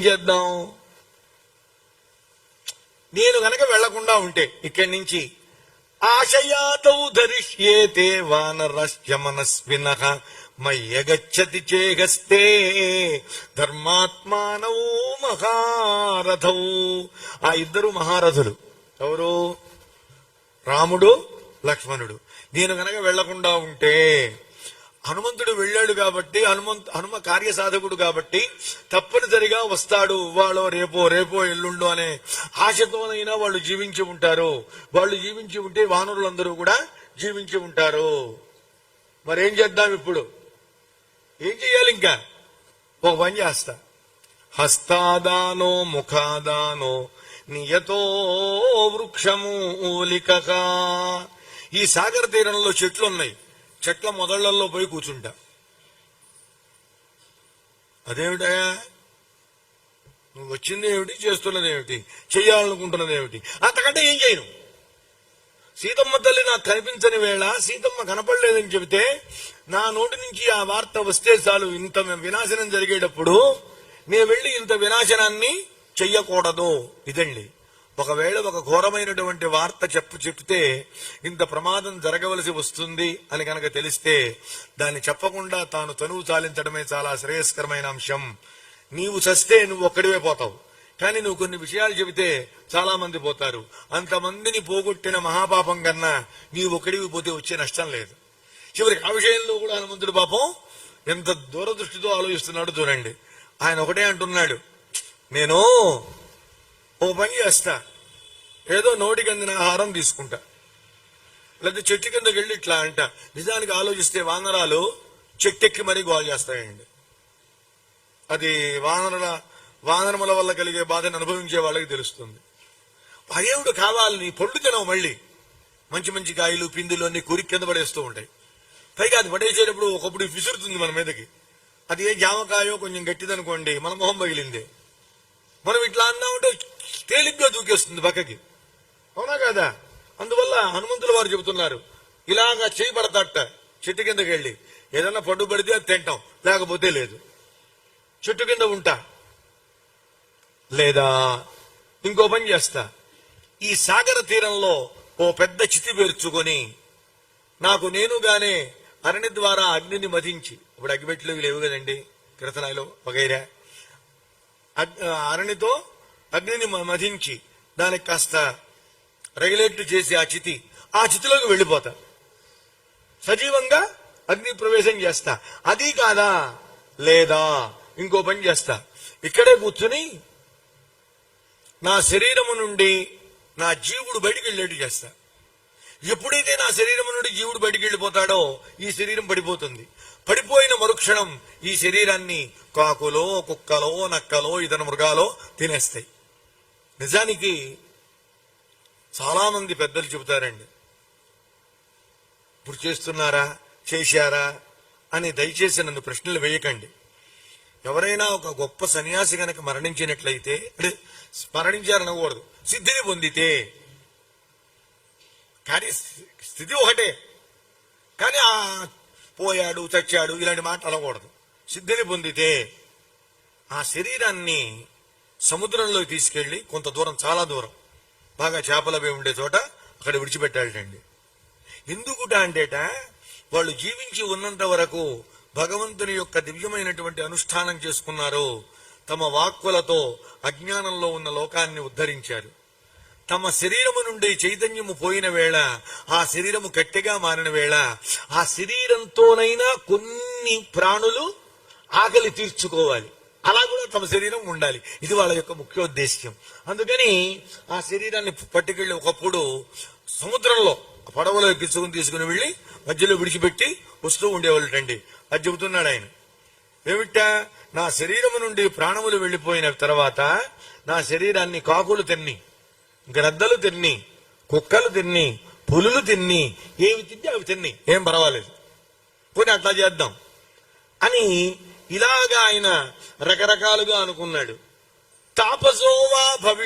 చేద్దాం? నేను గనక వెళ్లకుండా ఉంటే ఇక్కడి నుంచి ఆశయాతౌ ధరిష్యేతే వానరస్య మనస్వినః మయ్యగచ్చతి చేగస్తే ధర్మాత్మానౌ మహారథౌ. ఆ ఇద్దరు మహారథులు ఎవరు? రాముడు, లక్ష్మణుడు. నేను గనక వెళ్లకుండా ఉంటే, హనుమంతుడు వెళ్ళాడు కాబట్టి, హనుమ కార్యసాధకుడు కాబట్టి తప్పనిసరిగా వస్తాడు, వాళ్ళో రేపో ఎల్లుండో అనే ఆశతోనైనా వాళ్ళు జీవించి ఉంటారు. వాళ్ళు జీవించి ఉంటే వానరులందరూ కూడా జీవించి ఉంటారు. మరేం చేద్దాం ఇప్పుడు? ఏం చెయ్యాలి? ఇంకా ఒక పని చేస్తా. హస్తాదానో ముఖాదానో నియతో వృక్షమూలిక. ఈ సాగర తీరంలో చెట్లున్నాయి, చెట్ల మొదళ్లలో పోయి కూర్చుంటా. అదేమిటా? నువ్వు వచ్చింది ఏమిటి, చేస్తున్నది ఏమిటి, చెయ్యాలనుకుంటున్నది ఏమిటి? అంతకంటే ఏం చేయను. సీతమ్మ తల్లి నాకు కనిపించని వేళ, సీతమ్మ కనపడలేదని చెబితే నా నోటి నుంచి ఆ వార్త వస్తే చాలు, ఇంత వినాశనం జరిగేటప్పుడు నేను వెళ్లి ఇంత వినాశనాన్ని చెయ్యకూడదు. ఇదండి. ఒకవేళ ఒక ఘోరమైనటువంటి వార్త చెప్తే ఇంత ప్రమాదం జరగవలసి వస్తుంది అని కనుక తెలిస్తే దాన్ని చెప్పకుండా తాను తనువు చాలించడమే చాలా శ్రేయస్కరమైన అంశం. నీవు చస్తే నువ్వు ఒక్కడివే పోతావు, కానీ నువ్వు కొన్ని విషయాలు చెబితే చాలా మంది పోతారు. అంతమందిని పోగొట్టిన మహాపాపం కన్నా నీవు ఒక్కడివి పోతే వచ్చే నష్టం లేదు. చివరికి ఆ విషయంలో కూడా హనుమంతుడు పాపం ఎంత దూరదృష్టితో ఆలోచిస్తున్నాడు చూడండి. ఆయన ఒకటే అంటున్నాడు, నేను ఓ పని చేస్తా, ఏదో నోటికి అందిన ఆహారం తీసుకుంటా, లేదా చెట్టు కిందకి వెళ్ళి ఇట్లా అంట. నిజానికి ఆలోచిస్తే వానరాలు చెట్టెక్కి మరీ గోల్ చేస్తాయండి. అది వానరముల వల్ల కలిగే బాధను అనుభవించే వాళ్ళకి తెలుస్తుంది. అదేవిడు కావాలని పొళ్ళు తినవు, మళ్ళీ మంచి మంచి కాయలు పిందులు అన్ని కురికి కింద పడేస్తూ ఉంటాయి. పైగా అది పడేసేటప్పుడు ఒకప్పుడు విసురుతుంది మన మీదకి. అది ఏ జామకాయో కొంచెం గట్టిదనుకోండి, మన మొహం పగిలిందే. మనం ఇట్లా అన్నా ఉంటే తేలిగ్గా దూకేస్తుంది పక్కకి, అవునా కదా? అందువల్ల హనుమంతుల వారు చెబుతున్నారు, ఇలాగా చేయి పడతాట చెట్టు కిందకి వెళ్ళి, ఏదన్నా పడ్డు పడితే అది తింటాం, లేకపోతే లేదు. చెట్టు కింద ఉంటా, లేదా ఇంకో పని చేస్తా. ఈ సాగర తీరంలో ఓ పెద్ద చితి పేర్చుకొని నాకు నేనుగానే అరణి ద్వారా అగ్నిని మధించి, ఇప్పుడు అగ్గిపెట్లు లేవు కదండి కీర్తనాయలో వగైరా, అరణితో అగ్నిని మధించి దానికి కాస్త రెగ్యులేట్ చేసి ఆ చితిలోకి వెళ్ళిపోతా, సజీవంగా అగ్ని ప్రవేశం చేస్తా. అది కాదా, లేదా ఇంకో పని చేస్తా, ఇక్కడే కూర్చుని నా శరీరము నుండి నా జీవుడు బయటికి వెళ్ళేట్టు చేస్తా. ఎప్పుడైతే నా శరీరం నుండి జీవుడు బయటికి వెళ్ళిపోతాడో ఈ శరీరం పడిపోతుంది. పడిపోయిన మరుక్షణం ఈ శరీరాన్ని కాకులో, కుక్కలో, నక్కలో, ఇతర మృగాలో తినేస్తాయి. నిజానికి చాలా మంది పెద్దలు చెబుతారండి, ఇప్పుడు చేస్తున్నారా, చేశారా అని దయచేసి నన్ను ప్రశ్నలు వేయకండి. ఎవరైనా ఒక గొప్ప సన్యాసి గనక మరణించినట్లయితే, అంటే మరణించారనకూడదు, సిద్ధిని పొందితే, కానీ స్థితి ఒకటే, కానీ పోయాడు, చచ్చాడు ఇలాంటి మాట అనకూడదు. సిద్ధిని పొందితే ఆ శరీరాన్ని సముద్రంలో తీసుకెళ్లి కొంత దూరం, చాలా దూరం, బాగా చేపలవి ఉండే చోట అక్కడ విడిచిపెట్టాలటండి. ఎందుకుట అంటేట, వాళ్ళు జీవించి ఉన్నంత వరకు భగవంతుని యొక్క దివ్యమైనటువంటి అనుష్ఠానం చేసుకున్నారు. తమ వాక్కులతో అజ్ఞానంలో ఉన్న లోకాన్ని ఉద్ధరించారు. తమ శరీరము నుండి చైతన్యము పోయిన వేళ, ఆ శరీరము గట్టిగా మారిన వేళ, ఆ శరీరంతోనైనా కొన్ని ప్రాణులు ఆకలి తీర్చుకోవాలి. అలా కూడా తమ శరీరం ఉండాలి. ఇది వాళ్ళ యొక్క ముఖ్యోద్దేశ్యం. అందుకని ఆ శరీరాన్ని పట్టుకెళ్ళి ఒకప్పుడు సముద్రంలో పడవలో తీసుకుని వెళ్ళి మధ్యలో విడిచిపెట్టి వస్తూ ఉండేవాళ్ళండి. అది చెబుతున్నాడు ఆయన. ఏమిటా, నా శరీరము నుండి ప్రాణములు వెళ్లిపోయిన తర్వాత నా శరీరాన్ని కాకులు తిన్ని, గ్రద్దలు తిన్ని, కుక్కలు తిన్ని, పులులు తిన్ని, ఏవి తింటే అవి తిన్ని, ఏం పర్వాలేదు, పోనీ అట్లా చేద్దాం అని ఇలాగా ఆయన రకరకాలుగా అనుకున్నాడు. తాపసోవా భవిష్యత్